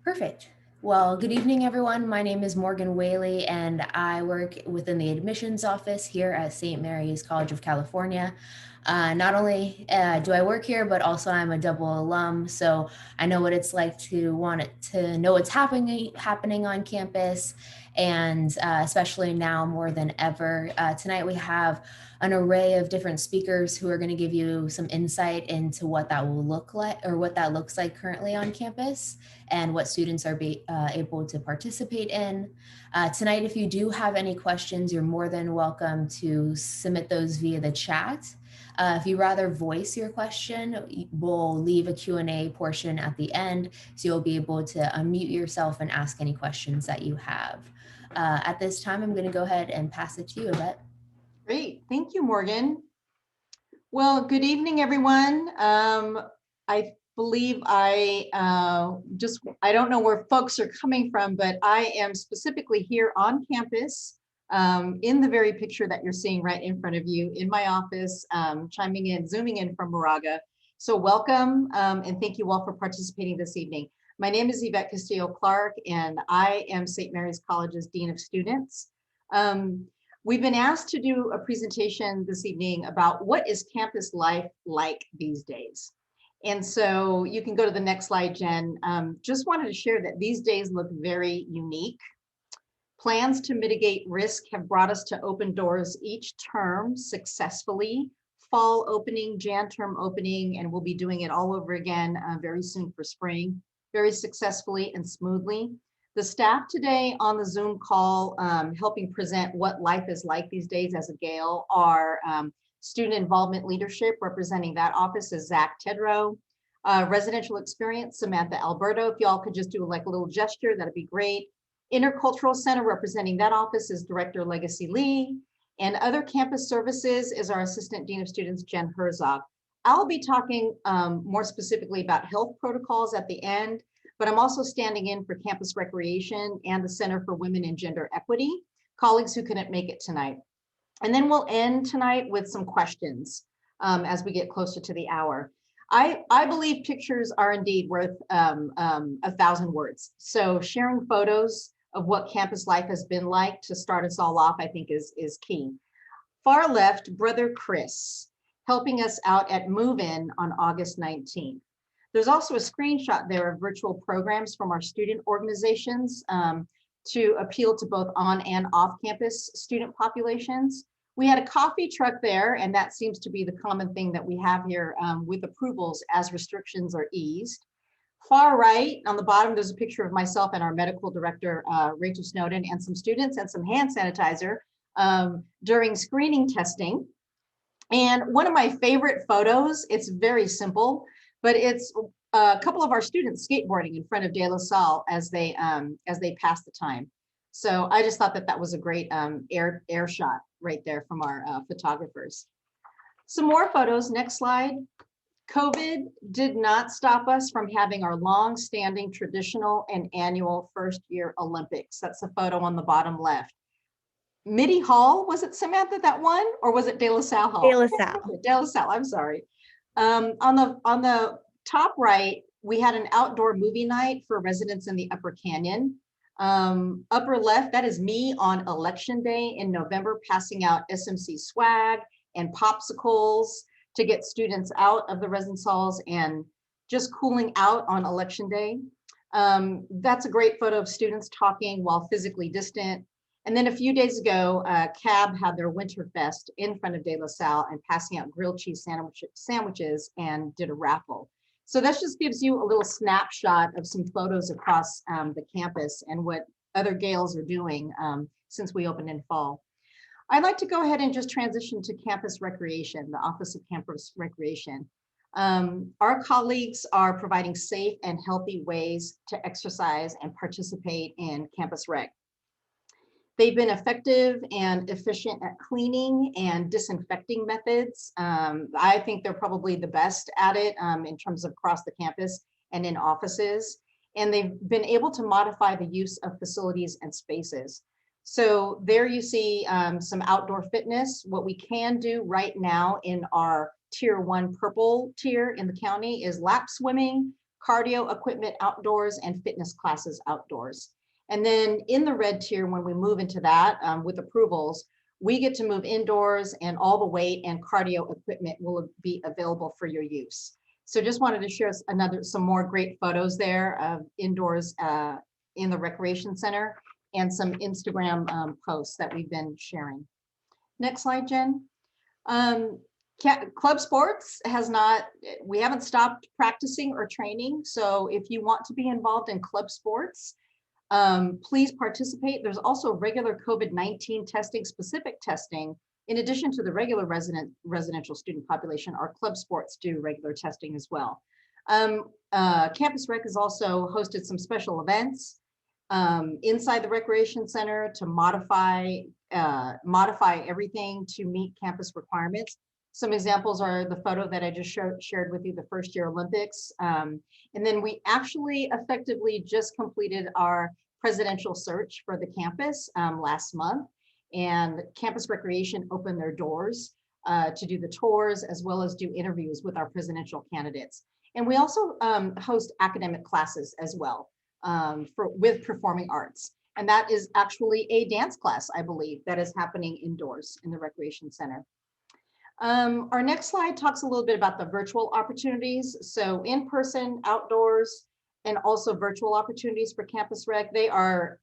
Perfect. Well, good evening, everyone. My name is Morgan Whaley, and I work within the admissions office here at St. Mary's College of California. Not only do I work here, but also I'm a double alum, so I know what it's like to to know what's happening on campus, and especially now more than ever. Tonight we have an array of different speakers who are going to give you some insight into what that will look like, or what that looks like currently on campus, and what students are able to participate in. Tonight, if you do have any questions, you're more than welcome to submit those via the chat. If you rather voice your question, we'll leave a Q&A portion at the end, so you'll be able to unmute yourself and ask any questions that you have. At this time, I'm going to go ahead and pass it to you, Evette. Great, thank you, Morgan. Well, good evening, everyone. I believe I don't know where folks are coming from, but I am specifically here on campus in the very picture that you're seeing right in front of you in my office, zooming in from Moraga. So welcome and thank you all for participating this evening. My name is Evette Castillo Clark, and I am St. Mary's College's Dean of Students. We've been asked to do a presentation this evening about what is campus life like these days. And so you can go to the next slide, Jen. Just wanted to share that these days look very unique. Plans to mitigate risk have brought us to open doors each term successfully. Fall opening, Jan term opening, and we'll be doing it all over again very soon for spring, very successfully and smoothly. The staff today on the Zoom call helping present what life is like these days as a Gale are student involvement leadership, representing that office is Zach Tedrow. Residential experience, Samantha Alberto. If y'all could just do like a little gesture, that'd be great. Intercultural Center, representing that office is Director Legacy Lee. And other campus services is our Assistant Dean of Students, Jen Herzog. I'll be talking more specifically about health protocols at the end, but I'm also standing in for campus recreation and the Center for Women and Gender Equity, colleagues who couldn't make it tonight. And then we'll end tonight with some questions as we get closer to the hour. I believe pictures are indeed worth 1,000 words. So sharing photos of what campus life has been like to start us all off, I think is key. Far left, Brother Chris, helping us out at Move-In on August 19th. There's also a screenshot there of virtual programs from our student organizations to appeal to both on and off campus student populations. We had a coffee truck there, and that seems to be the common thing that we have here with approvals as restrictions are eased. Far right, on the bottom, there's a picture of myself and our medical director, Rachel Snowden, and some students and some hand sanitizer during screening testing. And one of my favorite photos, it's very simple, but it's a couple of our students skateboarding in front of De La Salle as they pass the time. So I just thought that that was a great air shot right there from our photographers. Some more photos, next slide. COVID did not stop us from having our long-standing traditional and annual first-year Olympics. That's the photo on the bottom left. Mitty Hall, was it Samantha that one, or was it De La Salle Hall? De La Salle. De La Salle, I'm sorry. On the top right, we had an outdoor movie night for residents in the Upper Canyon. Upper left, that is me on election day in November, passing out SMC swag and popsicles to get students out of the residence halls and just cooling out on election day. That's a great photo of students talking while physically distant. And then a few days ago, CAB had their Winter Fest in front of De La Salle and passing out grilled cheese sandwiches and did a raffle. So that just gives you a little snapshot of some photos across the campus and what other Gales are doing since we opened in fall. I'd like to go ahead and just transition to campus recreation, the Office of Campus Recreation. Our colleagues are providing safe and healthy ways to exercise and participate in campus rec. They've been effective and efficient at cleaning and disinfecting methods. I think they're probably the best at it in terms of across the campus and in offices. And they've been able to modify the use of facilities and spaces. So there you see some outdoor fitness. What we can do right now in our tier 1 purple tier in the county is lap swimming, cardio equipment outdoors, and fitness classes outdoors. And then in the red tier, when we move into that with approvals, we get to move indoors, and all the weight and cardio equipment will be available for your use. So just wanted to share some more great photos there of indoors in the recreation center, and some Instagram posts that we've been sharing. Next slide, Jen. Club sports we haven't stopped practicing or training. So if you want to be involved in club sports, please participate. There's also regular COVID-19 testing, specific testing. In addition to the regular residential student population, our club sports do regular testing as well. Campus Rec has also hosted some special events inside the recreation center to modify everything to meet campus requirements. Some examples are the photo that I just shared with you, the first year Olympics. And then we actually effectively just completed our presidential search for the campus last month, and Campus Recreation opened their doors to do the tours as well as do interviews with our presidential candidates. And we also host academic classes as well with performing arts. And that is actually a dance class, I believe, that is happening indoors in the Recreation Center. Our next slide talks a little bit about the virtual opportunities. So in person, outdoors, and also virtual opportunities for Campus Rec. They are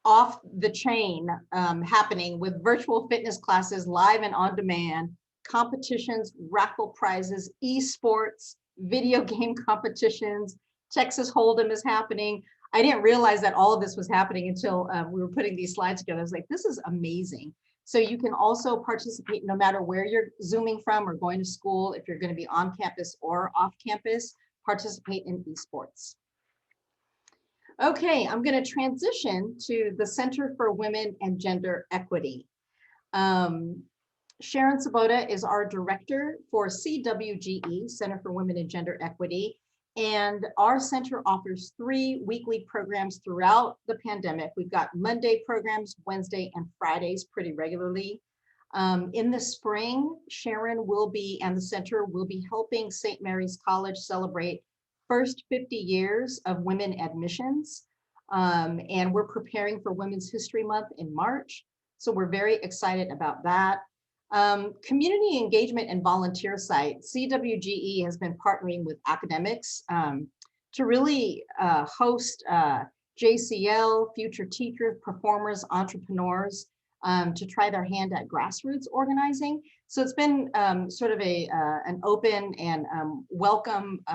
off the chain happening with virtual fitness classes, live and on demand, competitions, raffle prizes, esports, video game competitions. Texas Hold'em is happening. I didn't realize that all of this was happening until we were putting these slides together. I was like, this is amazing. So you can also participate no matter where you're Zooming from or going to school. If you're going to be on campus or off campus, participate in esports. Okay, I'm going to transition to the Center for Women and Gender Equity. Sharon Sabota is our director for CWGE, Center for Women and Gender Equity. And our center offers 3 weekly programs throughout the pandemic. We've got Monday programs, Wednesday and Fridays pretty regularly. In the spring, Sharon and the center will be helping St. Mary's College celebrate first 50 years of women admissions. And we're preparing for Women's History Month in March. So we're very excited about that. Community engagement and volunteer site, CWGE has been partnering with academics to really host JCL, future teachers, performers, entrepreneurs to try their hand at grassroots organizing. So it's been sort of an open and welcome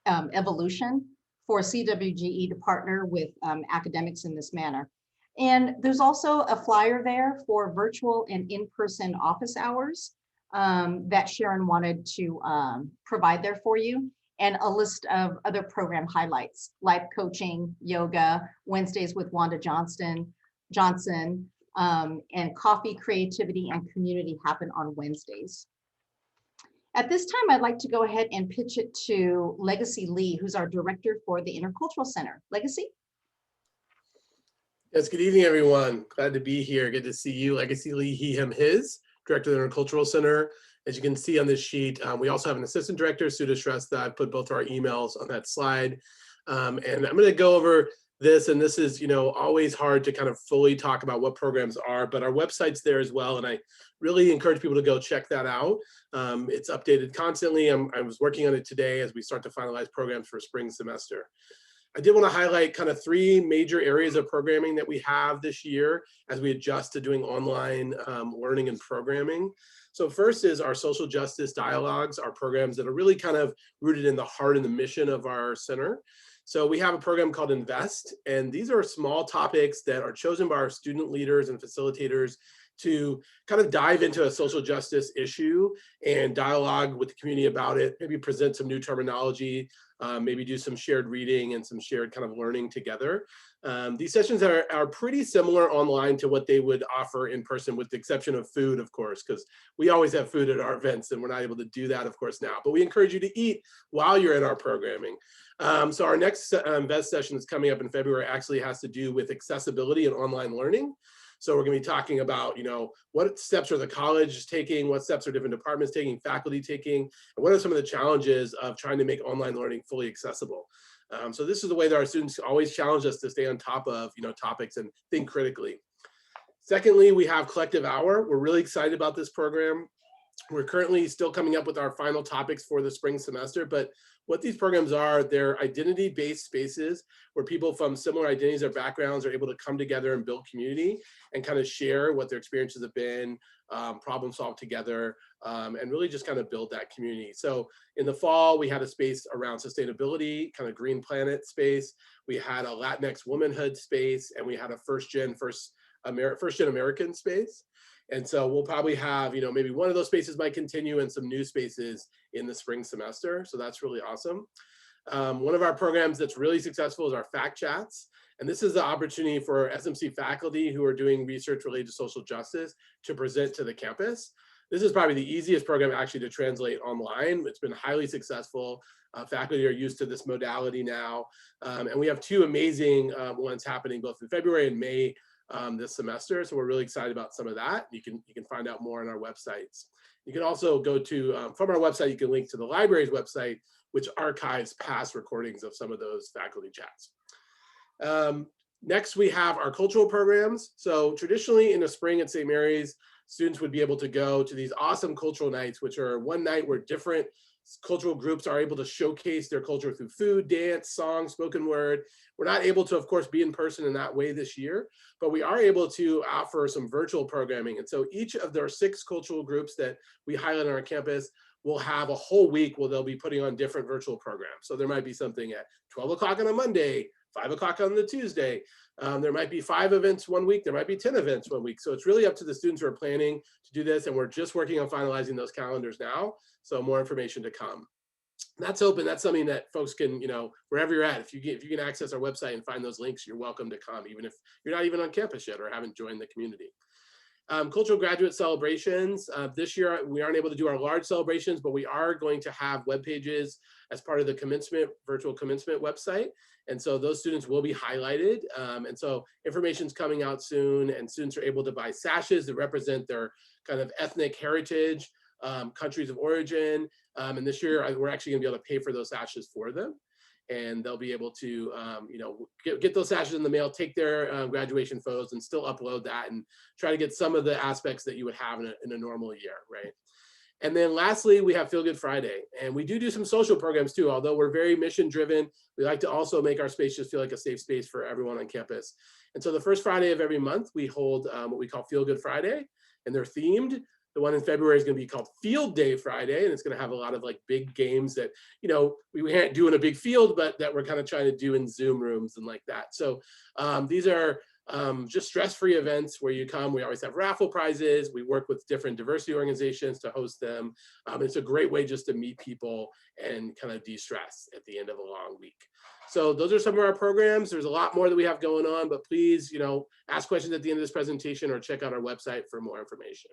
evolution for CWGE to partner with academics in this manner. And there's also a flyer there for virtual and in-person office hours that Sharon wanted to provide there for you, and a list of other program highlights, life coaching, yoga, Wednesdays with Wanda Johnson, and coffee, creativity, and community happen on Wednesdays. At this time, I'd like to go ahead and pitch it to Legacy Lee, who's our director for the Intercultural Center. Legacy? Yes, good evening, everyone. Glad to be here. Good to see you. Legacy Lee, he, him, his, director of the Intercultural Center. As you can see on this sheet, we also have an assistant director, Sudha Shrestha. I put both our emails on that slide. And I'm going to go over this, and this is, always hard to kind of fully talk about what programs are, but our website's there as well, and I really encourage people to go check that out. It's updated constantly. I was working on it today as we start to finalize programs for spring semester. I did want to highlight kind of 3 major areas of programming that we have this year as we adjust to doing online learning and programming. So first is our social justice dialogues, our programs that are really kind of rooted in the heart and the mission of our center. So we have a program called Invest, and these are small topics that are chosen by our student leaders and facilitators to kind of dive into a social justice issue and dialogue with the community about it, maybe present some new terminology, maybe do some shared reading and some shared kind of learning together. These sessions are pretty similar online to what they would offer in person, with the exception of food, of course, because we always have food at our events and we're not able to do that, of course, now. But we encourage you to eat while you're in our programming. So our next Invest session that's coming up in February actually has to do with accessibility and online learning. So we're going to be talking about, what steps are the college taking, what steps are different departments taking, faculty taking, and what are some of the challenges of trying to make online learning fully accessible. So this is the way that our students always challenge us to stay on top of, topics and think critically. Secondly, we have Collective Hour. We're really excited about this program. We're currently still coming up with our final topics for the spring semester, but what these programs are, they're identity-based spaces where people from similar identities or backgrounds are able to come together and build community and kind of share what their experiences have been, problem solve together, and really just kind of build that community. So in the fall, we had a space around sustainability, kind of green planet space. We had a Latinx womanhood space, and we had a first gen American space. And so we'll probably have, maybe one of those spaces might continue and some new spaces in the spring semester. So that's really awesome. One of our programs that's really successful is our Fact Chats. And this is the opportunity for SMC faculty who are doing research related to social justice to present to the campus. This is probably the easiest program actually to translate online. It's been highly successful. Faculty are used to this modality now. And we have two amazing ones happening both in February and May this semester. So we're really excited about some of that. You can find out more on our websites. You can also go to, from our website, you can link to the library's website, which archives past recordings of some of those faculty chats. Next, we have our cultural programs. So traditionally in the spring at St. Mary's, students would be able to go to these awesome cultural nights, which are one night where different cultural groups are able to showcase their culture through food, dance, song, spoken word. We're not able to, of course, be in person in that way this year, but we are able to offer some virtual programming. And so each of their 6 cultural groups that we highlight on our campus will have a whole week where they'll be putting on different virtual programs. So there might be something at 12 o'clock on a Monday, 5 o'clock on the Tuesday. There might be 5 events one week. There might be 10 events one week. So it's really up to the students who are planning to do this. And we're just working on finalizing those calendars now. So more information to come. That's open. That's something that folks can, wherever you're at, if you can access our website and find those links, you're welcome to come, even if you're not even on campus yet or haven't joined the community. Cultural graduate celebrations. This year, we aren't able to do our large celebrations, but we are going to have web pages as part of the virtual commencement website. And so those students will be highlighted. And so information's coming out soon, and students are able to buy sashes that represent their kind of ethnic heritage, countries of origin. And this year, we're actually gonna be able to pay for those sashes for them. And they'll be able to, get those sashes in the mail, take their graduation photos and still upload that and try to get some of the aspects that you would have in a normal year, right? And then lastly, we have Feel Good Friday. And we do some social programs too, although we're very mission driven. We like to also make our space just feel like a safe space for everyone on campus. And so the first Friday of every month, we hold what we call Feel Good Friday, and they're themed. The one in February is going to be called Field Day Friday, and it's going to have a lot of like big games that, we can't do in a big field, but that we're kind of trying to do in Zoom rooms and like that. So these are just stress-free events where you come. We always have raffle prizes. We work with different diversity organizations to host them. It's a great way just to meet people and kind of de-stress at the end of a long week. So those are some of our programs. There's a lot more that we have going on, but please, ask questions at the end of this presentation or check out our website for more information.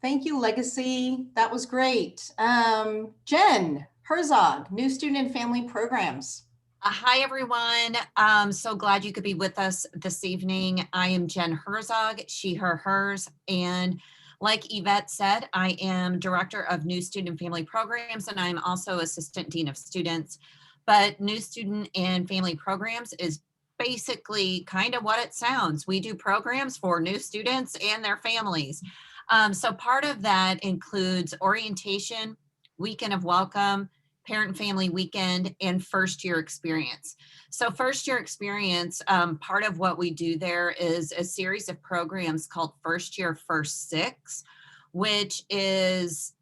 Thank you, Legacy. That was great. Jen Herzog, New Student and Family Programs. Hi, everyone. So glad you could be with us this evening. I am Jen Herzog, she, her, hers. And like Evette said, I am Director of New Student and Family Programs, and I'm also Assistant Dean of Students. But New Student and Family Programs is basically kind of what it sounds. We do programs for new students and their families. So part of that includes orientation, weekend of welcome, parent and family weekend, and first year experience. So first year experience, part of what we do there is a series of programs called First Year, First Six, which is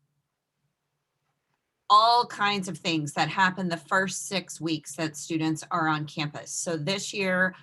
all kinds of things that happen the first 6 weeks that students are on campus. So this year,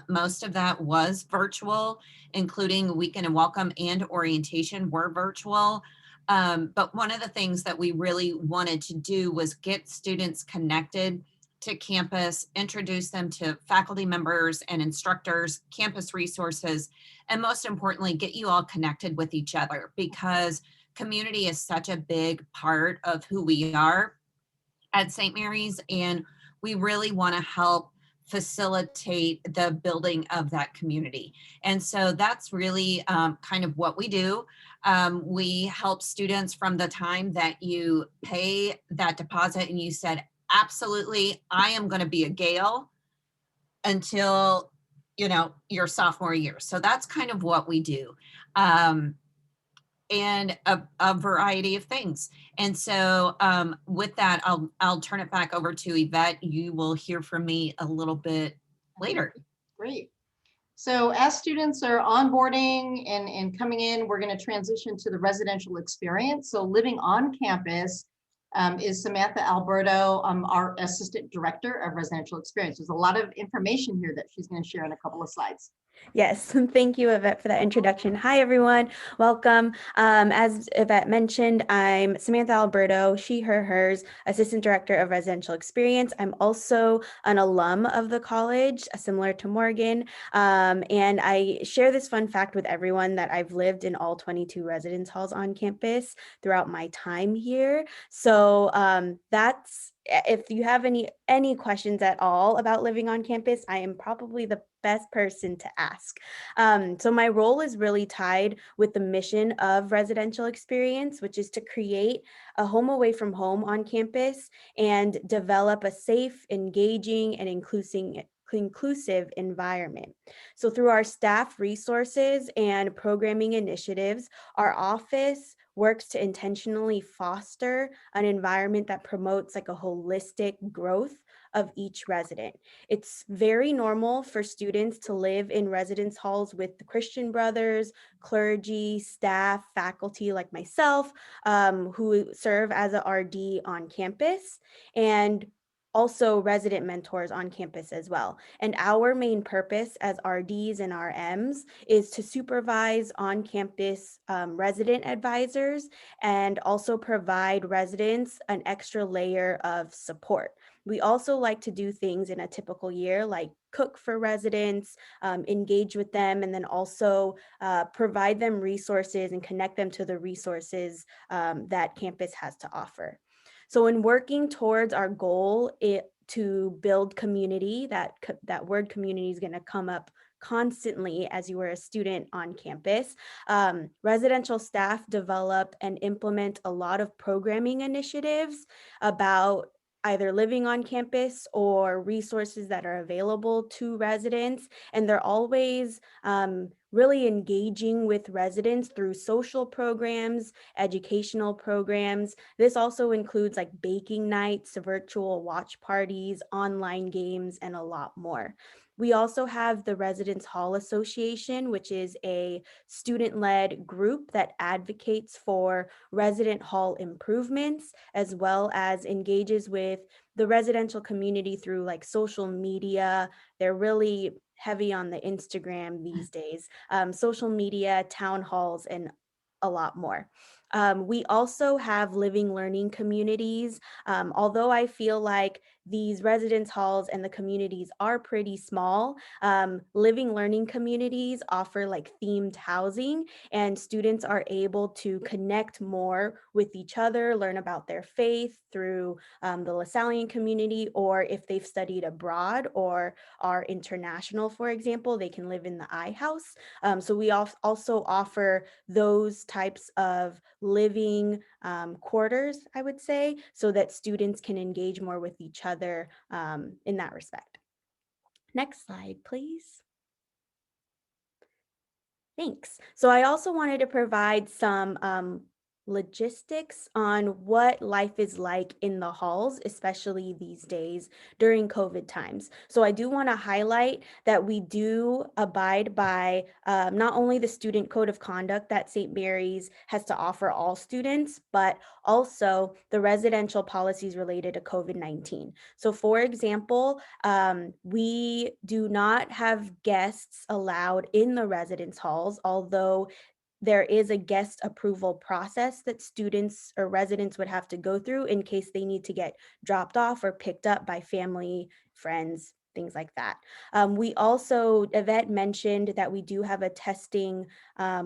most of that was virtual, including weekend and welcome and orientation were virtual. But one of the things that we really wanted to do was get students connected to campus, introduce them to faculty members and instructors, campus resources, and most importantly, get you all connected with each other, because community is such a big part of who we are at St. Mary's. And we really want to help facilitate the building of that community. And so that's really kind of what we do. We help students from the time that you pay that deposit and you said, absolutely, I am going to be a Gale until, you know, your sophomore year. So that's kind of what we do. And a variety of things. And so with that, I'll turn it back over to Evette. You will hear from me a little bit later. Great. So as students are onboarding and coming in, we're going to transition to the residential experience. So living on campus is Samantha Alberto, our Assistant Director of Residential Experience. There's a lot of information here that she's going to share in a couple of slides. Yes, thank you, Evette, for that introduction. Hi, everyone. Welcome. As Evette mentioned, I'm Samantha Alberto, she, her, hers, Assistant Director of Residential Experience. I'm also an alum of the college, similar to Morgan. And I share this fun fact with everyone that I've lived in all 22 residence halls on campus throughout my time here. So that's, if you have any questions at all about living on campus, I am probably the best person to ask. So my role is really tied with the mission of residential experience, which is to create a home away from home on campus and develop a safe, engaging, and inclusive environment. So through our staff resources and programming initiatives, our office works to intentionally foster an environment that promotes like a holistic growth of each resident. It's very normal for students to live in residence halls with the Christian brothers, clergy, staff, faculty like myself, who serve as a RD on campus, and also resident mentors on campus as well. And our main purpose as RDs and RMs is to supervise on-campus resident advisors and also provide residents an extra layer of support. We also like to do things in a typical year like cook for residents, engage with them, and then also provide them resources and connect them to the resources that campus has to offer. So in working towards our goal to build community, that word community is going to come up constantly as you are a student on campus. Residential staff develop and implement a lot of programming initiatives about either living on campus or resources that are available to residents. And they're always really engaging with residents through social programs, educational programs. This also includes like baking nights, virtual watch parties, online games, and a lot more. We also have the Residence Hall Association, which is a student-led group that advocates for resident hall improvements, as well as engages with the residential community through like social media. They're really heavy on the Instagram these days, social media, town halls, and a lot more. We also have living learning communities. Although I feel like these residence halls and the communities are pretty small, living learning communities offer like themed housing, and students are able to connect more with each other, learn about their faith through the Lasallian community, or if they've studied abroad or are international, for example, they can live in the I House. So we also offer those types of living quarters, I would say, so that students can engage more with each other in that respect. Next slide, please. Thanks. So I also wanted to provide some logistics on what life is like in the halls, especially these days during COVID times. So I do want to highlight that we do abide by not only the student code of conduct that St. Mary's has to offer all students, but also the residential policies related to COVID-19. So for example, we do not have guests allowed in the residence halls, although there is a guest approval process that students or residents would have to go through in case they need to get dropped off or picked up by family, friends, things like that. We also, Evette mentioned that we do have a testing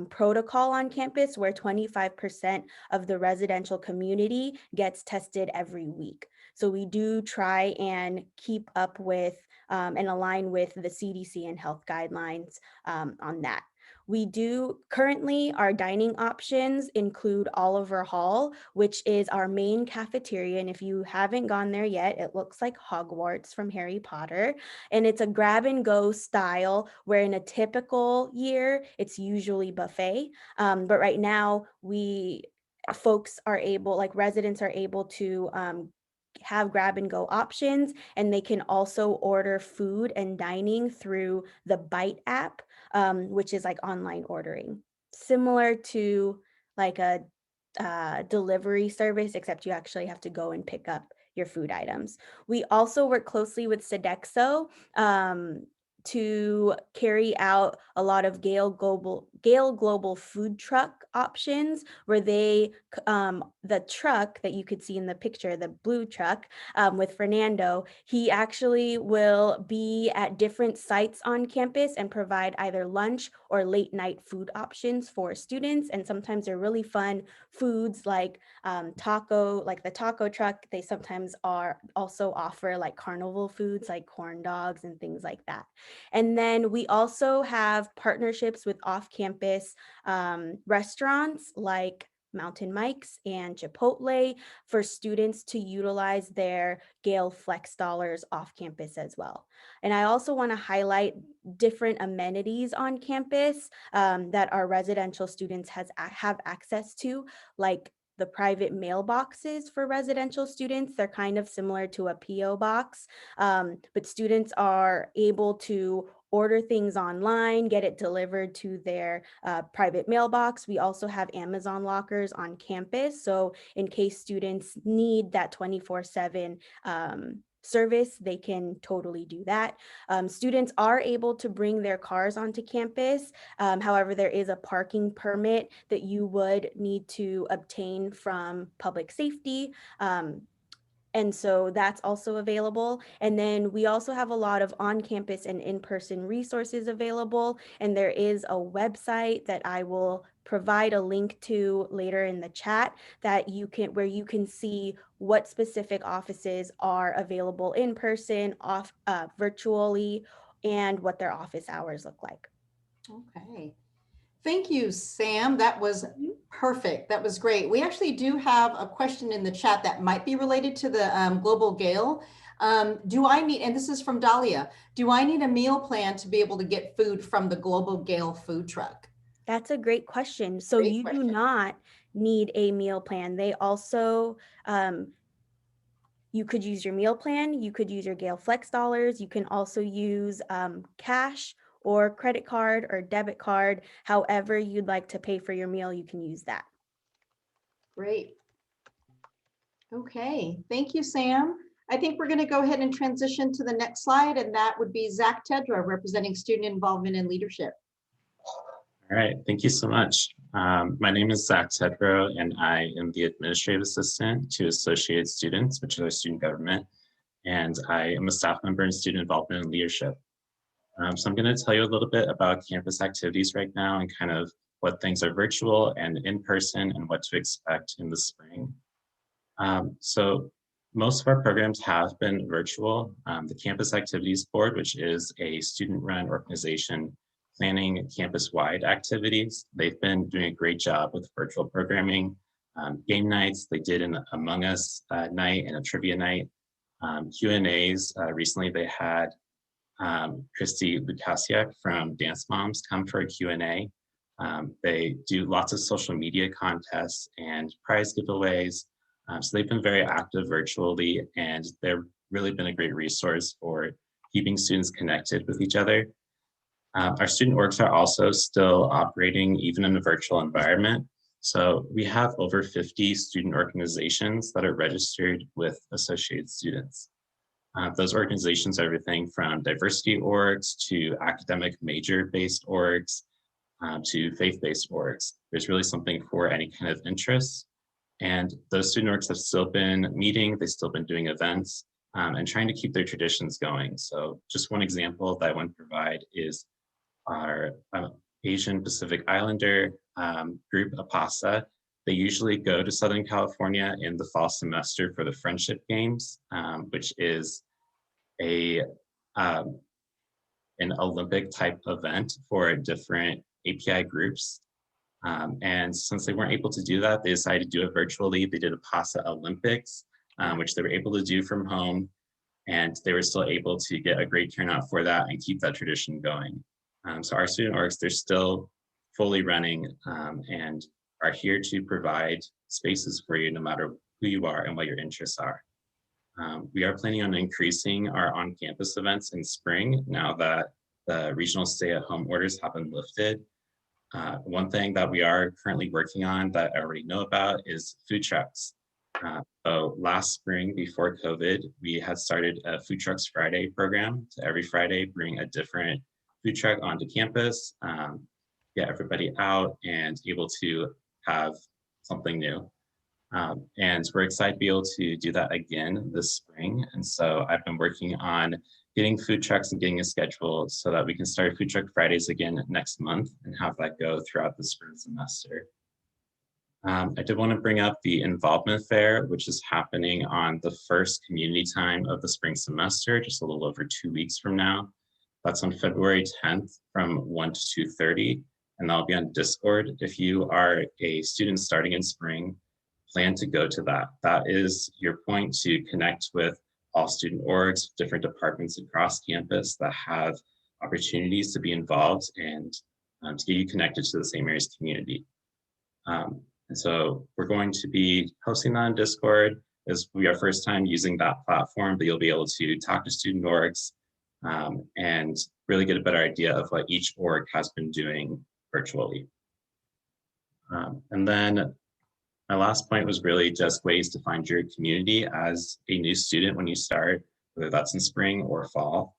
protocol on campus where 25% of the residential community gets tested every week. So we do try and keep up with and align with the CDC and health guidelines on that. We do currently, our dining options include Oliver Hall, which is our main cafeteria. And if you haven't gone there yet, it looks like Hogwarts from Harry Potter. And it's a grab and go style where in a typical year, it's usually buffet. But right now folks are able, like residents are able to have grab and go options, and they can also order food and dining through the Bite app, which is like online ordering, similar to like a delivery service, except you actually have to go and pick up your food items. We also work closely with Sodexo to carry out a lot of Gale Global food truck options, where they the truck that you could see in the picture, the blue truck with Fernando, he actually will be at different sites on campus and provide either lunch or late night food options for students. And sometimes they're really fun foods like taco, like the taco truck. They sometimes also offer like carnival foods like corn dogs and things like that. And then we also have partnerships with off-campus restaurants like Mountain Mike's and Chipotle for students to utilize their Gale Flex dollars off campus as well. And I also want to highlight different amenities on campus that our residential students have access to, like the private mailboxes for residential students. They're kind of similar to a PO box, but students are able to order things online, get it delivered to their private mailbox. We also have Amazon lockers on campus. So in case students need that 24/7 service, they can totally do that. Students are able to bring their cars onto campus. However, there is a parking permit that you would need to obtain from public safety. And so that's also available. And then we also have a lot of on-campus and in-person resources available. And there is a website that I will provide a link to later in the chat where you can see what specific offices are available in person, virtually, and what their office hours look like. Okay. Thank you, Sam. That was perfect. That was great. We actually do have a question in the chat that might be related to the Global Gale. Do I need, and this is from Dahlia, do I need a meal plan to be able to get food from the Global Gale food truck? That's a great question. So you do not need a meal plan. They also, you could use your meal plan, you could use your Gale Flex dollars, you can also use cash or credit card or debit card. However you'd like to pay for your meal, you can use that. Great. Okay, thank you, Sam. I think we're going to go ahead and transition to the next slide, and that would be Zach Tedra representing student involvement and leadership. All right, thank you so much. My name is Zach Tedro, and I am the administrative assistant to Associated Students, which is our student government, and I am a staff member in student involvement and leadership. So I'm going to tell you a little bit about campus activities right now and kind of what things are virtual and in person and what to expect in the spring. So most of our programs have been virtual. The Campus Activities Board, which is a student-run organization planning campus-wide activities, they've been doing a great job with virtual programming. Game nights, they did an Among Us night and a trivia night. Q&As, recently they had Christy Lukasiak from Dance Moms come for a Q&A. They do lots of social media contests and prize giveaways. So they've been very active virtually, and they've really been a great resource for keeping students connected with each other. Our student orgs are also still operating even in a virtual environment. So we have over 50 student organizations that are registered with Associated Students. Those organizations are everything from diversity orgs to academic major-based orgs to faith-based orgs. There's really something for any kind of interest. And those student orgs have still been meeting, they've still been doing events, and trying to keep their traditions going. So just one example that I want to provide is our Asian Pacific Islander group, APASA. They usually go to Southern California in the fall semester for the Friendship Games, which is a an Olympic type event for different API groups. And since they weren't able to do that, they decided to do it virtually. They did a PASA Olympics, which they were able to do from home. And they were still able to get a great turnout for that and keep that tradition going. So our student orgs, they're still fully running and are here to provide spaces for you no matter who you are and what your interests are. We are planning on increasing our on-campus events in spring now that the regional stay-at-home orders have been lifted. One thing that we are currently working on that I already know about is food trucks. So last spring before COVID, we had started a Food Trucks Friday program. So every Friday, bring a different food truck onto campus, get everybody out and able to have something new. And we're excited to be able to do that again this spring. And so I've been working on getting food trucks and getting a schedule so that we can start Food Truck Fridays again next month and have that go throughout the spring semester. I did want to bring up the involvement fair, which is happening on the first community time of the spring semester, just a little over 2 weeks from now. That's on February 10th from 1 to 2:30, and that'll be on Discord. If you are a student starting in spring, plan to go to that. That is your point to connect with all student orgs, different departments across campus that have opportunities to be involved and to get you connected to the St. Mary's community. And so we're going to be hosting that on Discord. This will be our first time using that platform, but you'll be able to talk to student orgs and really get a better idea of what each org has been doing virtually. And then my last point was really just ways to find your community as a new student when you start, whether that's in spring or fall.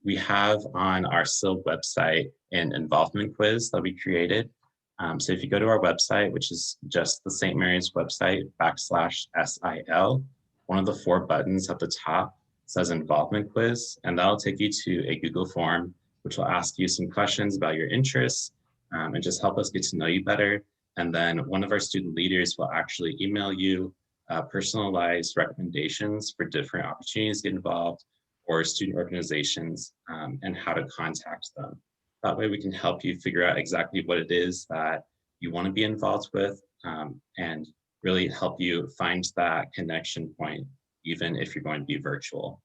We have on our SIL website an involvement quiz that we created. So if you go to our website, which is just the St. Mary's website /SIL, one of the 4 buttons at the top says involvement quiz, and that'll take you to a Google form, which will ask you some questions about your interests and just help us get to know you better. And then one of our student leaders will actually email you personalized recommendations for different opportunities to get involved or student organizations and how to contact them. That way we can help you figure out exactly what it is that you want to be involved with and really help you find that connection point, even if you're going to be virtual.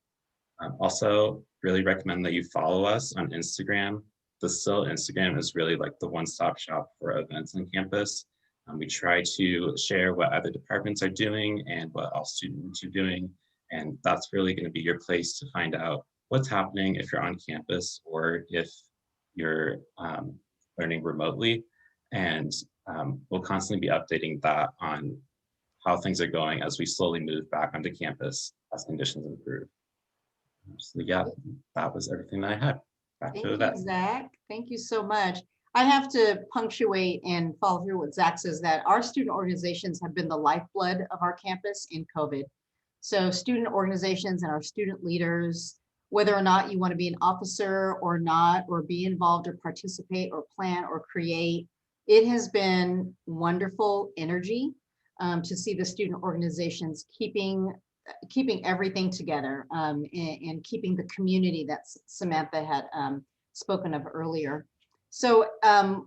Also, really recommend that you follow us on Instagram. The SIL Instagram is really like the one-stop shop for events on campus. We try to share what other departments are doing and what all students are doing. And that's really going to be your place to find out what's happening if you're on campus or if you're learning remotely. And we'll constantly be updating that on how things are going as we slowly move back onto campus as conditions improve. So yeah, that was everything that I had. Back to Evette. Thank you, Zach. Thank you so much. I have to punctuate and follow through what Zach says, that our student organizations have been the lifeblood of our campus in COVID. So student organizations and our student leaders, whether or not you want to be an officer or not, or be involved or participate or plan or create, it has been wonderful energy to see the student organizations keeping everything together and keeping the community that Samantha had spoken of earlier. So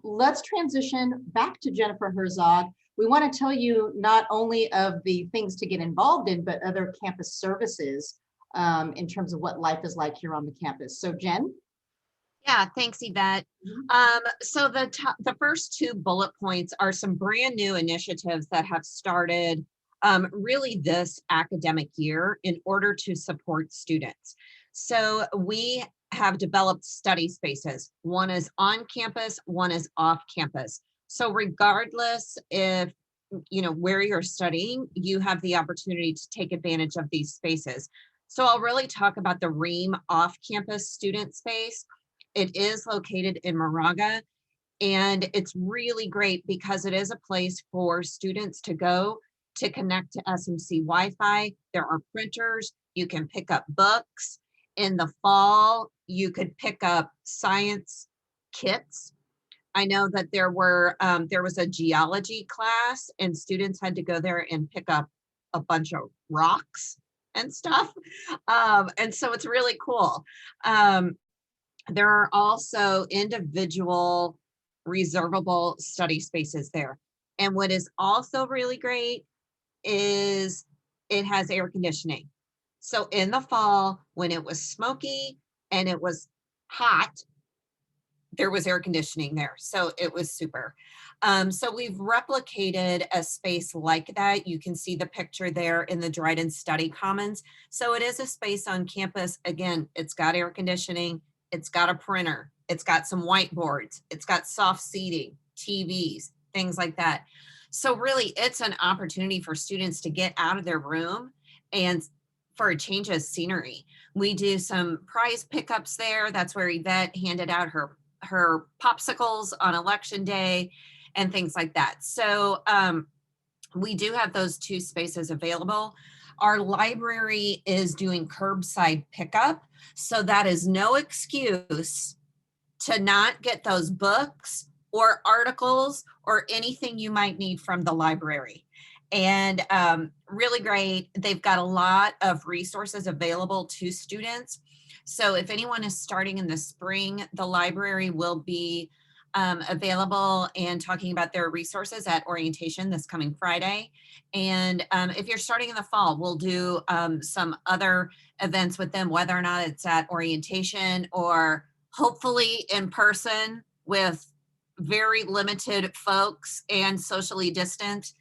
let's transition back to Jennifer Herzog. We want to tell you not only of the things to get involved in, but other campus services in terms of what life is like here on the campus. So Jen? Yeah, thanks, Evette. So the first 2 bullet points are some brand new initiatives that have started really this academic year in order to support students. So we have developed study spaces. One is on campus, one is off campus. So regardless if where you're studying, you have the opportunity to take advantage of these spaces. So I'll really talk about the Ream off-campus student space. It is located in Moraga, and it's really great because it is a place for students to go to connect to SMC Wi-Fi. There are printers. You can pick up books. In the fall, you could pick up science kits. I know that there was a geology class and students had to go there and pick up a bunch of rocks and stuff. And so it's really cool. There are also individual reservable study spaces there. And what is also really great is it has air conditioning. So in the fall, when it was smoky and it was hot, there was air conditioning there. So it was super. So we've replicated a space like that. You can see the picture there in the Dryden Study Commons. So it is a space on campus. Again, it's got air conditioning, it's got a printer, it's got some whiteboards, it's got soft seating, TVs, things like that. So really it's an opportunity for students to get out of their room and for a change of scenery. We do some prize pickups there. That's where Evette handed out her popsicles on election day and things like that. So we do have those two spaces available. Our library is doing curbside pickup. So that is no excuse to not get those books or articles or anything you might need from the library. And really great. They've got a lot of resources available to students. So if anyone is starting in the spring, the library will be available and talking about their resources at orientation this coming Friday. And if you're starting in the fall, we'll do some other events with them, whether or not it's at orientation or hopefully in person with very limited folks and socially distant.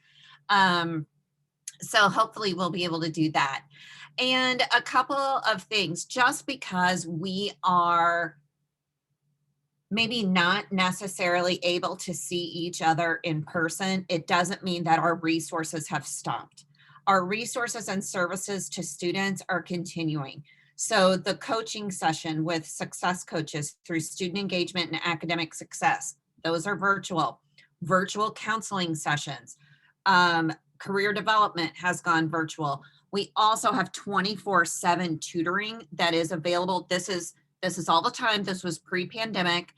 So hopefully we'll be able to do that. And a couple of things, just because we are maybe not necessarily able to see each other in person, it doesn't mean that our resources have stopped. Our resources and services to students are continuing. So the coaching session with success coaches through student engagement and academic success, those are virtual. Virtual counseling sessions. Career development has gone virtual. We also have 24/7 tutoring that is available. This is all the time. This was pre-pandemic.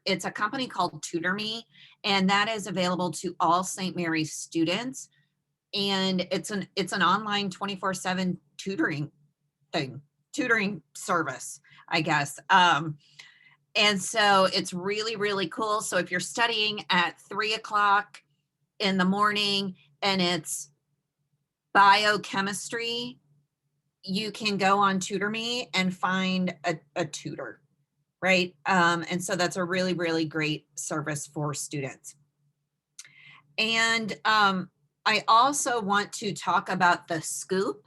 It's a company called Tutoring, and that is available to all St. Mary's students. And it's an online 24/7 tutoring service, I guess. And so it's really, really cool. So if you're studying at 3 o'clock in the morning and it's biochemistry, you can go on Tutor.me and find a tutor, right? And so that's a really, really great service for students. And I also want to talk about the Scoop.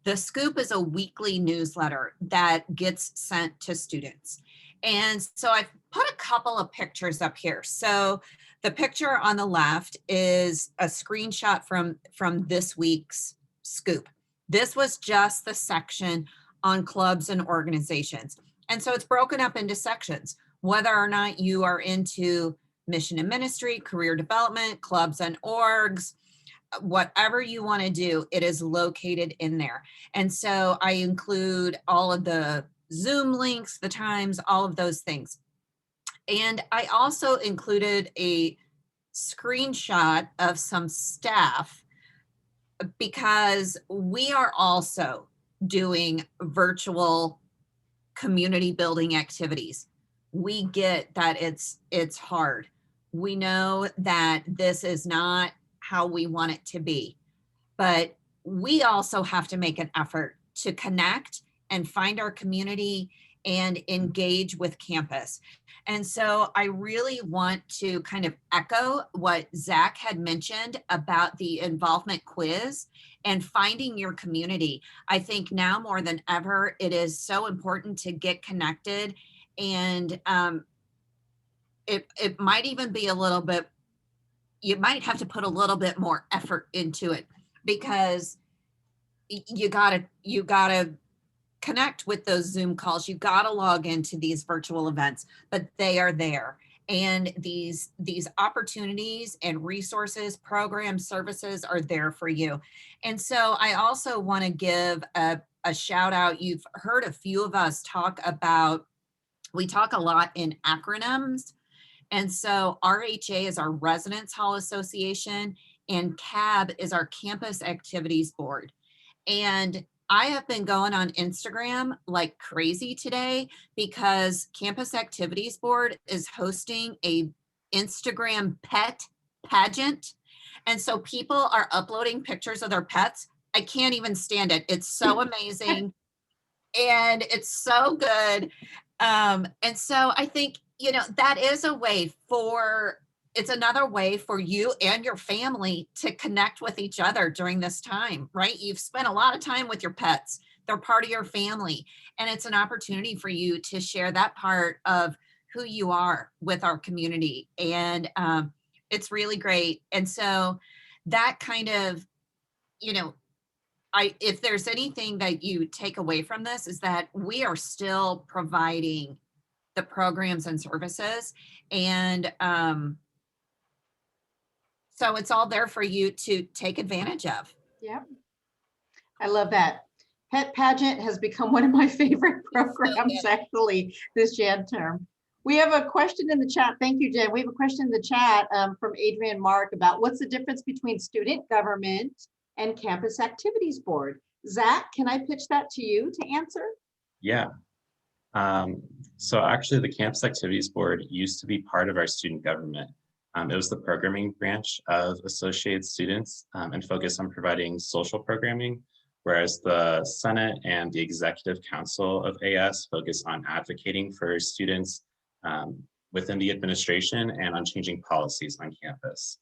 The Scoop is a weekly newsletter that gets sent to students. And so I've put a couple of pictures up here. So the picture on the left is a screenshot from this week's Scoop. This was just the section on clubs and organizations. And so it's broken up into sections, whether or not you are into mission and ministry, career development, clubs and orgs, whatever you want to do, it is located in there. And so I include all of the Zoom links, the times, all of those things. And I also included a screenshot of some staff because we are also doing virtual community building activities. We get that it's hard. We know that this is not how we want it to be, but we also have to make an effort to connect and find our community and engage with campus. And so I really want to kind of echo what Zach had mentioned about the involvement quiz and finding your community. I think now more than ever, it is so important to get connected, and it might even be a little bit, you might have to put a little bit more effort into it because you gotta connect with those Zoom calls. You got to log into these virtual events, but they are there. And these opportunities and resources, programs, services are there for you. And so I also want to give a shout out. You've heard a few of us talk about, we talk a lot in acronyms. And so RHA is our Residence Hall Association, and CAB is our Campus Activities Board. And I have been going on Instagram like crazy today because Campus Activities Board is hosting a Instagram pet pageant. And so people are uploading pictures of their pets. I can't even stand it. It's so amazing. And it's so good. And so I think, you know, that is a way for, it's another way for you and your family to connect with each other during this time, right? You've spent a lot of time with your pets. They're part of your family. And it's an opportunity for you to share that part of who you are with our community. And it's really great. And so that kind of, you know, if there's anything that you take away from this is that we are still providing the programs and services. And so it's all there for you to take advantage of. Yep. I love that. Pet pageant has become one of my favorite programs actually this Jan term. We have a question in the chat. Thank you, Jen. We have a question in the chat from Adrian Mark about what's the difference between student government and Campus Activities Board. Zach, can I pitch that to you to answer? Yeah. So actually the Campus Activities Board used to be part of our student government. It was the programming branch of associated students and focused on providing social programming, whereas the Senate and the Executive Council of AS focus on advocating for students within the administration and on changing policies on campus.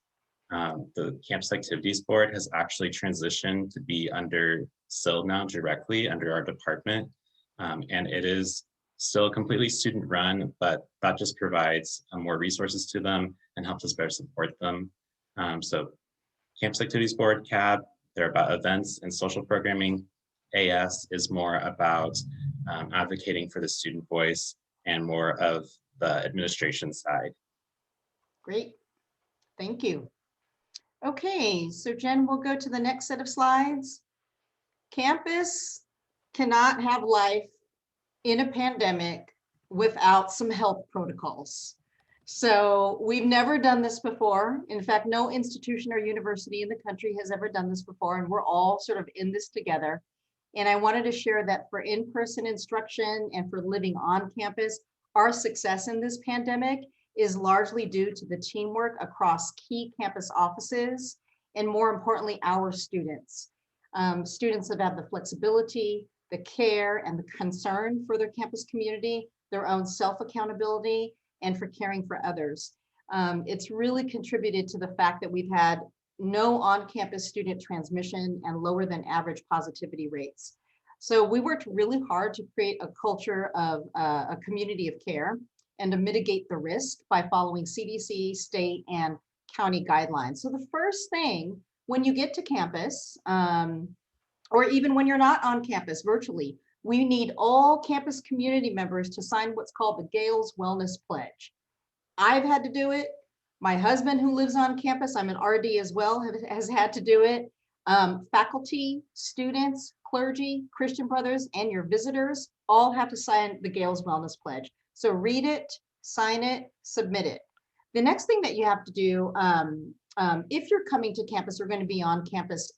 The Campus Activities Board has actually transitioned to be under SIL now directly under our department. And it is still completely student run, but that just provides more resources to them and helps us better support them. So Campus Activities Board, CAB, they're about events and social programming. AS is more about advocating for the student voice and more of the administration side. Great, thank you. Okay, so Jen, we'll go to the next set of slides. Campus cannot have life in a pandemic without some health protocols. So we've never done this before. In fact, no institution or university in the country has ever done this before, and we're all sort of in this together. And I wanted to share that for in-person instruction and for living on campus, our success in this pandemic is largely due to the teamwork across key campus offices, and more importantly, our students. Students have had the flexibility, the care, and the concern for their campus community, their own self-accountability, and for caring for others. It's really contributed to the fact that we've had no on-campus student transmission and lower than average positivity rates. So we worked really hard to create a culture of a community of care and to mitigate the risk by following CDC, state, and county guidelines. So the first thing when you get to campus, or even when you're not on campus virtually, we need all campus community members to sign what's called the Gale's Wellness Pledge. I've had to do it. My husband, who lives on campus, I'm an RD as well, has had to do it. Faculty, students, clergy, Christian brothers, and your visitors all have to sign the Gale's Wellness Pledge. So read it, sign it, submit it. The next thing that you have to do, if you're coming to campus or going to be on campus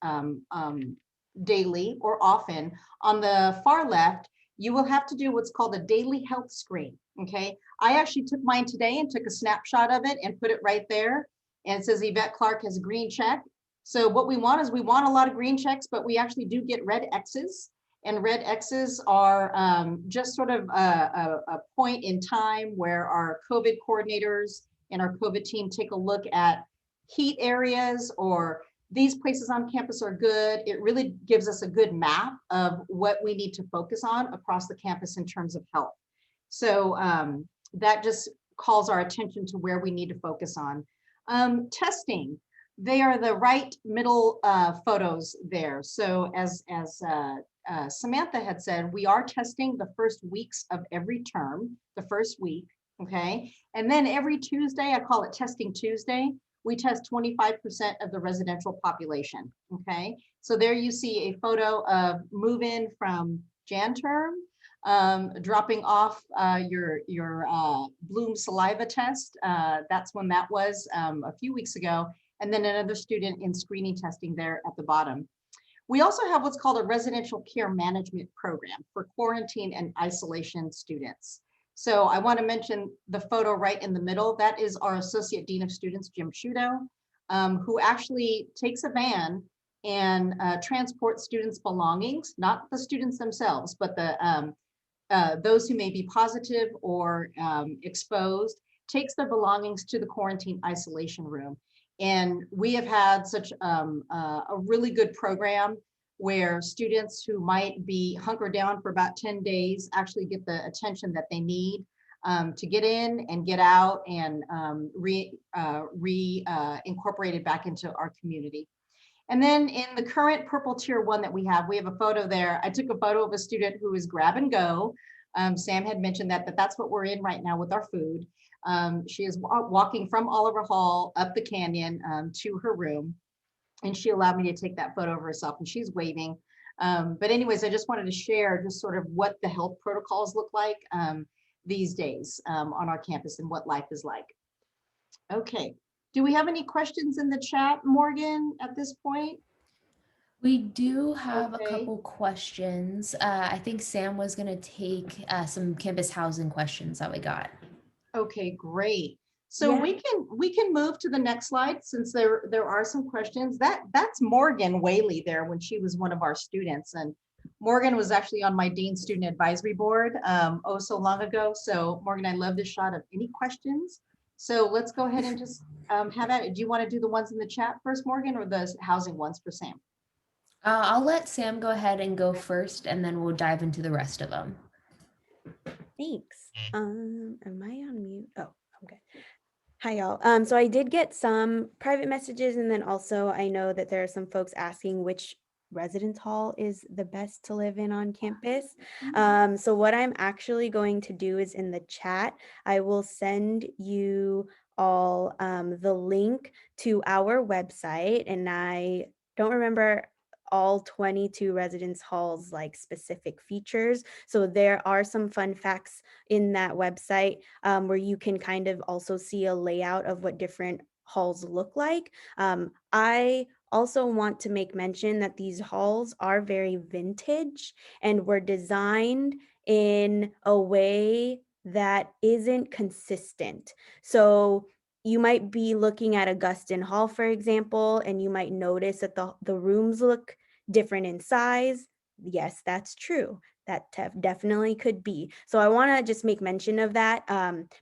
daily or often, on the far left, you will have to do what's called a daily health screen, okay? I actually took mine today and took a snapshot of it and put it right there. And it says Evette Clark has a green check. So what we want is we want a lot of green checks, but we actually do get red X's. And red X's are just sort of a point in time where our COVID coordinators and our COVID team take a look at heat areas or these places on campus are good. It really gives us a good map of what we need to focus on across the campus in terms of health. So that just calls our attention to where we need to focus on. Testing, they are the right middle photos there. So as Samantha had said, we are testing the first weeks of every term, the first week. Okay. And then every Tuesday, I call it Testing Tuesday, we test 25% of the residential population. Okay. So there you see a photo of move-in from Jan term, dropping off your Bloom saliva test. That's when that was a few weeks ago. And then another student in screening testing there at the bottom. We also have what's called a residential care management program for quarantine and isolation students. So I want to mention the photo right in the middle. That is our Associate Dean of Students, Jim Shudo, who actually takes a van and transports students' belongings, not the students themselves, but the those who may be positive or exposed, takes their belongings to the quarantine isolation room. And we have had such a really good program where students who might be hunkered down for about 10 days actually get the attention that they need to get in and get out and incorporated back into our community. And then in the current purple tier 1 that we have a photo there. I took a photo of a student who is grab and go. Sam had mentioned that that's what we're in right now with our food. She is walking from Oliver Hall up the canyon to her room. And she allowed me to take that photo of herself and she's waving. But anyways, I just wanted to share just sort of what the health protocols look like these days on our campus and what life is like. Okay, do we have any questions in the chat, Morgan, at this point? We do have a Okay. couple questions. I think Sam was going to take some campus housing questions that we got. Okay, great. So Yeah. we can move to the next slide since there are some questions. That's Morgan Whaley there when she was one of our students, and Morgan was actually on my Dean Student Advisory Board oh so long ago. So Morgan, I love this shot of any questions. So let's go ahead and just have at it. Do you want to do the ones in the chat first, Morgan, or the housing ones for Sam? I'll let Sam go ahead and go first, and then we'll dive into the rest of them. Thanks. Am I on mute? Oh, I'm good. Hi, y'all. So I did get some private messages, and then also I know that there are some folks asking which residence hall is the best to live in on campus. So what I'm actually going to do is in the chat, I will send you all the link to our website, and I don't remember all 22 residence halls like specific features. So there are some fun facts in that website where you can kind of also see a layout of what different halls look like. I also want to make mention that these halls are very vintage and were designed in a way that isn't consistent. So you might be looking at Augustine Hall, for example, and you might notice that the rooms look different in size. Yes, that's true. That definitely could be. So I want to just make mention of that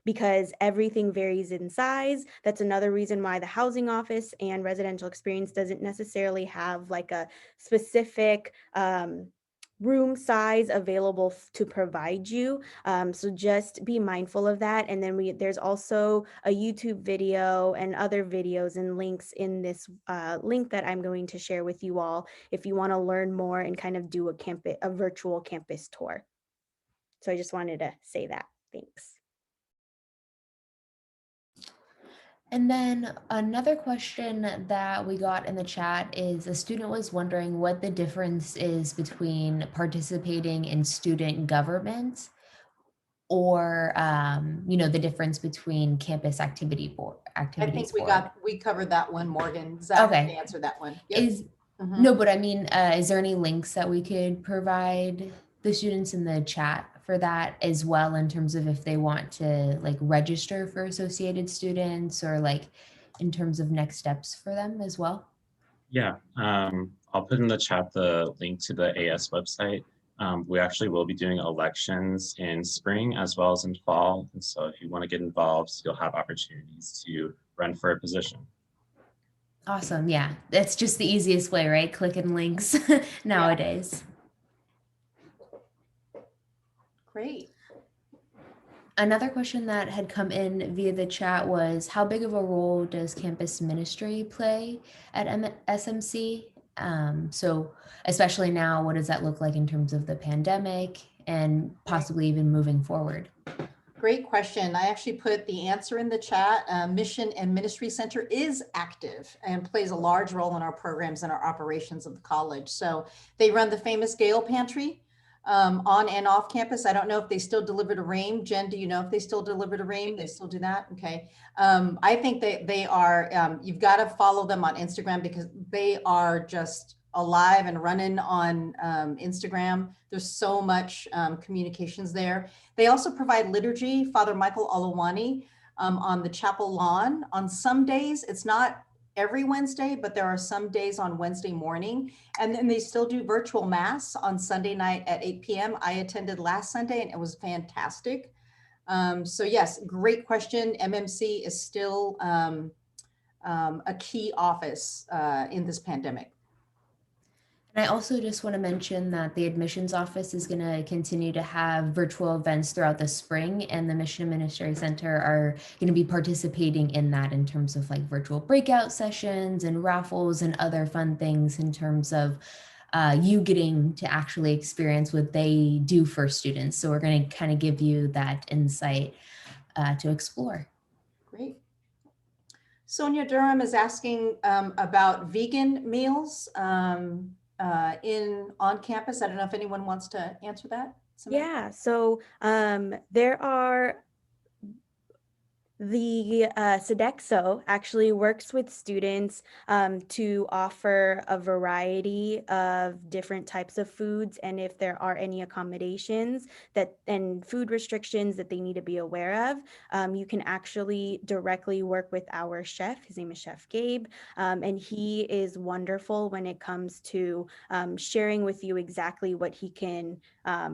because everything varies in size. That's another reason why the housing office and residential experience doesn't necessarily have like a specific room size available to provide you. So just be mindful of that. And then there's also a YouTube video and other videos and links in this link that I'm going to share with you all if you want to learn more and kind of do a virtual campus tour. So I just wanted to say that. Thanks. And then another question that we got in the chat is a student was wondering what the difference is between participating in student government or, the difference between campus activities board. I think we covered that one, Morgan. Zach can answer that one. Yep. No, but I mean, is there any links that we could provide the students in the chat for that as well, in terms of if they want to like register for associated students, or like in terms of next steps for them as well? Yeah, I'll put in the chat the link to the AS website. We actually will be doing elections in spring as well as in fall. And so if you want to get involved, you'll have opportunities to run for a position. Awesome. Yeah, that's just the easiest way, right? Clicking links nowadays. Great. Another question that had come in via the chat was, how big of a role does campus ministry play at SMC? So especially now, what does that look like in terms of the pandemic and possibly even moving forward? great question. I actually put the answer in the chat. Mission and Ministry Center is active and plays a large role in our programs and our operations of the college. So they run the famous Gale Pantry on and off campus. I don't know if they still deliver to Rame. Jen, do you know if they still deliver to Rame? They still do that? Okay. I think they are, you've got to follow them on Instagram because they are just alive and running on Instagram. There's so much communications there. They also provide liturgy, Father Michael Olawani, on the chapel lawn. On some days, it's not every Wednesday, but there are some days on Wednesday morning. And then they still do virtual mass on Sunday night at 8 p.m. I attended last Sunday and it was fantastic. So yes, great question. MMC is still a key office in this pandemic. And I also just want to mention that the admissions office is going to continue to have virtual events throughout the spring, and the Mission and Ministry Center are going to be participating in that in terms of like virtual breakout sessions and raffles and other fun things in terms of you getting to actually experience what they do for students. So we're going to kind of give you that insight to explore. Great. Sonia Durham is asking about vegan meals on campus. I don't know if anyone wants to answer that. Samantha? Yeah, so there are the Sodexo actually works with students to offer a variety of different types of foods, and if there are any accommodations and food restrictions that they need to be aware of, you can actually directly work with our chef. His name is Chef Gabe, and he is wonderful when it comes to sharing with you exactly what he can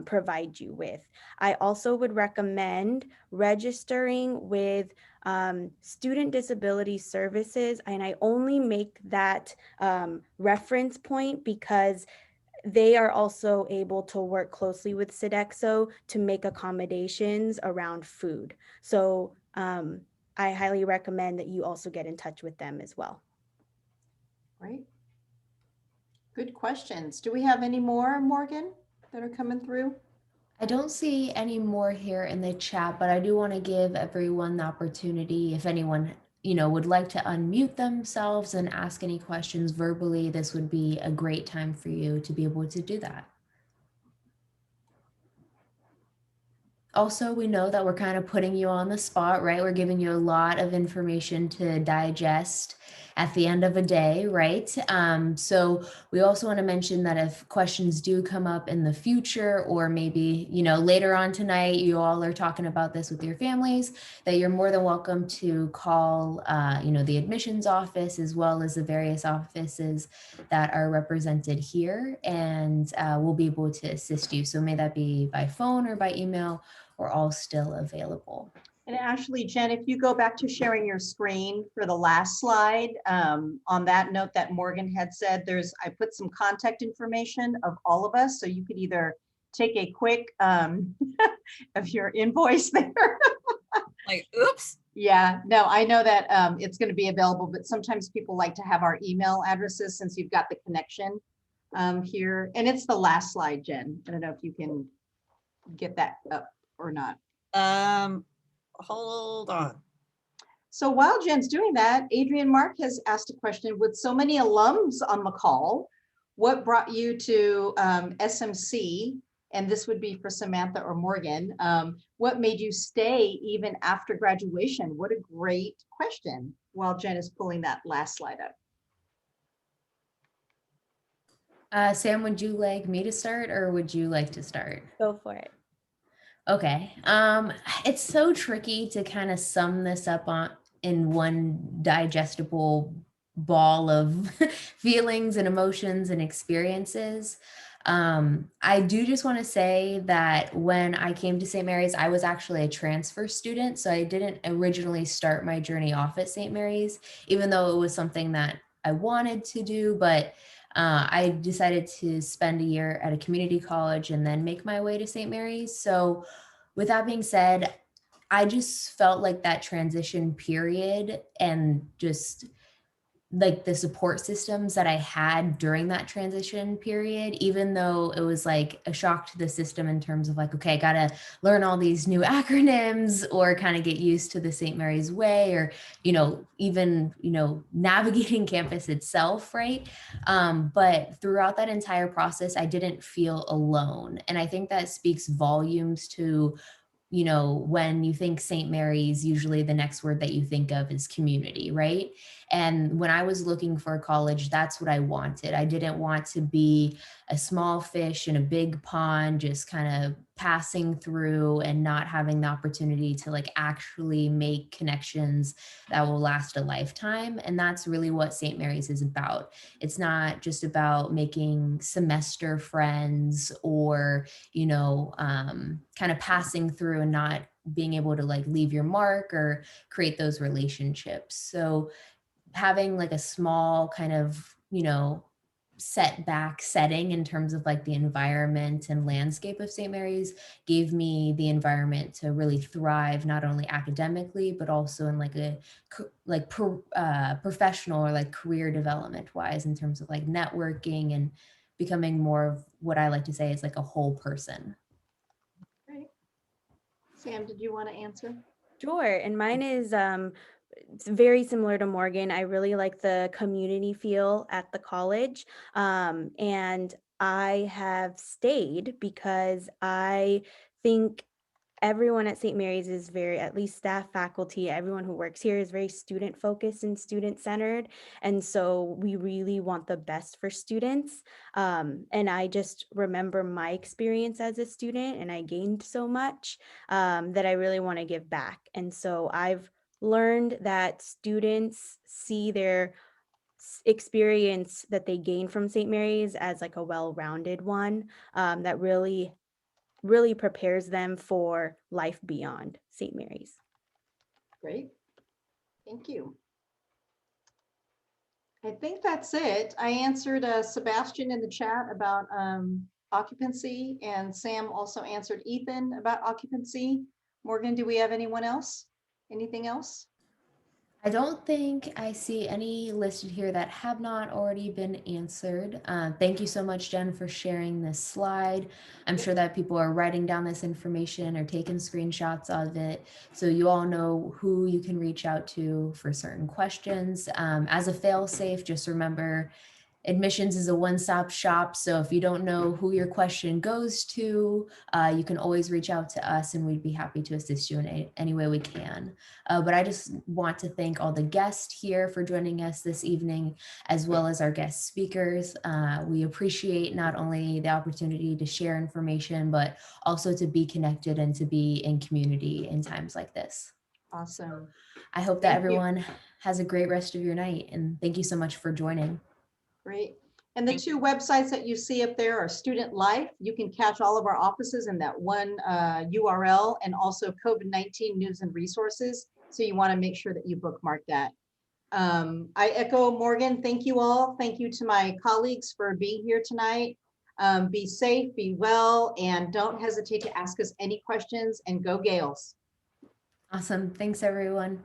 provide you with. I also would recommend registering with Student Disability Services, and I only make that reference point because they are also able to work closely with Sodexo to make accommodations around food. So I highly recommend that you also get in touch with them as well. Great. Good questions. Do we have any more, Morgan, that are coming through? I don't see any more here in the chat, but I do want to give everyone the opportunity, if anyone, would like to unmute themselves and ask any questions verbally, this would be a great time for you to be able to do that. Also, we know that we're kind of putting you on the spot, right? We're giving you a lot of information to digest at the end of a day, right? So we also want to mention that if questions do come up in the future, or maybe, later on tonight, you all are talking about this with your families, that you're more than welcome to call, the admissions office, as well as the various offices that are represented here, and we'll be able to assist you. So may that be by phone or by email, we're all still available. And actually, Jen, if you go back to sharing your screen for the last slide, on that note that Morgan had said, I put some contact information of all of us. So you could either take a quick of your invoice there. Like, oops. Yeah, no, I know that it's going to be available, but sometimes people like to have our email addresses since you've got the connection here. And it's the last slide, Jen. I don't know if you can get that up or not. Hold on. So while Jen's doing that, Adrian Mark has asked a question. With so many alums on the call, what brought you to SMC? And this would be for Samantha or Morgan. What made you stay even after graduation? What a great question. While Jen is pulling that last slide up. Sam, would you like me to start, or would you like to start? Go for it. Okay. It's so tricky to kind of sum this up in one digestible ball of feelings and emotions and experiences. I do just want to say that when I came to St. Mary's, I was actually a transfer student. So I didn't originally start my journey off at St. Mary's, even though it was something that I wanted to do, but I decided to spend a year at a community college and then make my way to St. Mary's. So with that being said, I just felt like that transition period and just like the support systems that I had during that transition period, even though it was like a shock to the system in terms of like, okay, I gotta learn all these new acronyms or kind of get used to the St. Mary's way, or, even, navigating campus itself, right? But throughout that entire process, I didn't feel alone. And I think that speaks volumes to, when you think St. Mary's, usually the next word that you think of is community, right? And when I was looking for college, that's what I wanted. I didn't want to be a small fish in a big pond, just kind of passing through and not having the opportunity to like actually make connections that will last a lifetime. And that's really what St. Mary's is about. It's not just about making semester friends or, kind of passing through and not being able to like leave your mark or create those relationships. So having like a small kind of, setback setting in terms of like the environment and landscape of St. Mary's gave me the environment to really thrive, not only academically, but also in like a professional or like career development wise, in terms of like networking and becoming more of what I like to say is like a whole person. Great. Sam, did you want to answer? Sure. And mine is it's very similar to Morgan. I really like the community feel at the college. And I have stayed because I think everyone at St. Mary's is very, at least staff, faculty, everyone who works here is very student focused and student centered. And so we really want the best for students. And I just remember my experience as a student, and I gained so much that I really want to give back. And so I've learned that students see their experience that they gain from St. Mary's as like a well-rounded one that really prepares them for life beyond St. Mary's. Great. Thank you. I think that's it. I answered Sebastian in the chat about occupancy, and Sam also answered Ethan about occupancy. Morgan, do we have anyone else? Anything else? I don't think I see any listed here that have not already been answered. Thank you so much, Jen, for sharing this slide. I'm sure that people are writing down this information or taking screenshots of it, so you all know who you can reach out to for certain questions. As a fail-safe, just remember, admissions is a one-stop shop. So if you don't know who your question goes to, you can always reach out to us and we'd be happy to assist you in any way we can. But I just want to thank all the guests here for joining us this evening, as well as our guest speakers. We appreciate not only the opportunity to share information, but also to be connected and to be in community in times like this. Awesome. I hope that Thank you. everyone has a great rest of your night, and thank you so much for joining. Great. And the Thank two websites that you see up there are Student Life. You can catch all of our offices in that one URL, and also COVID-19 news and resources. So you want to make sure that you bookmark that. I echo Morgan. Thank you all. Thank you to my colleagues for being here tonight. Be safe, be well, and don't hesitate to ask us any questions, and go Gales. Awesome. Thanks, everyone.